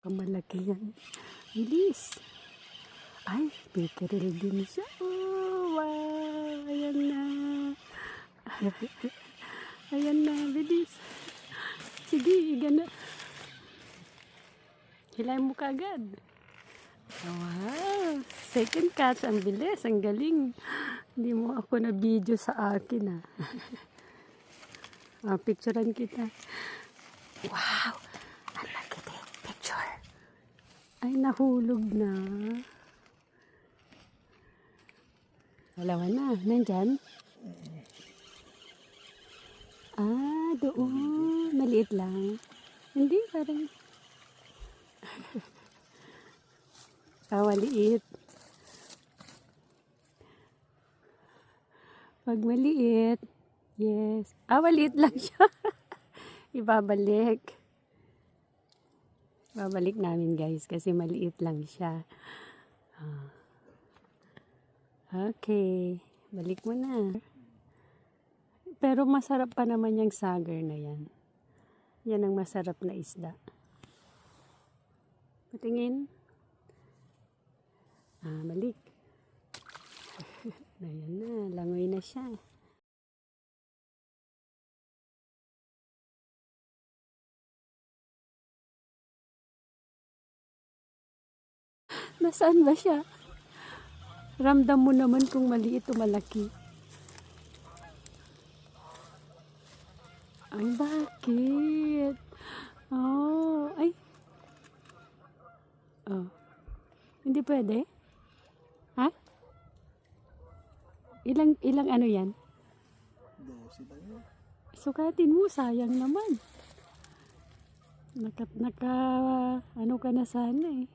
Malaki yan. Bilis. Ay, pickerel din siya. Oh, wow. Ayan na. Ayan na, bilis. Sige, gana. Hilay mo kaagad. Wow. Second catch. Ang bilis. Ang galing. Hindi mo ako na video sa akin picturean kita. Wow. Ang laki din. Picture. Ay, nahulog na. Dalawa na. Nandyan? Doon. Maliit lang. Hindi, parang maliit. Pag maliit, yes. Maliit lang siya. Ibabalik. Babalik namin guys kasi maliit lang siya. Okay. Balik mo na. Pero masarap pa naman yung sagar na yan. Yan ang masarap na isda. Patingin. Balik. Ayan na. Langoy na siya. Nasaan ba siya? Ramdam mo naman kung maliit o malaki. Ay, bakit? Ay. Hindi pwede? Ha? Ilang ano yan? 12 ba yun? Sukatin mo, sayang naman. Ano ka na sana eh.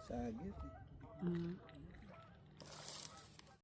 Sagit.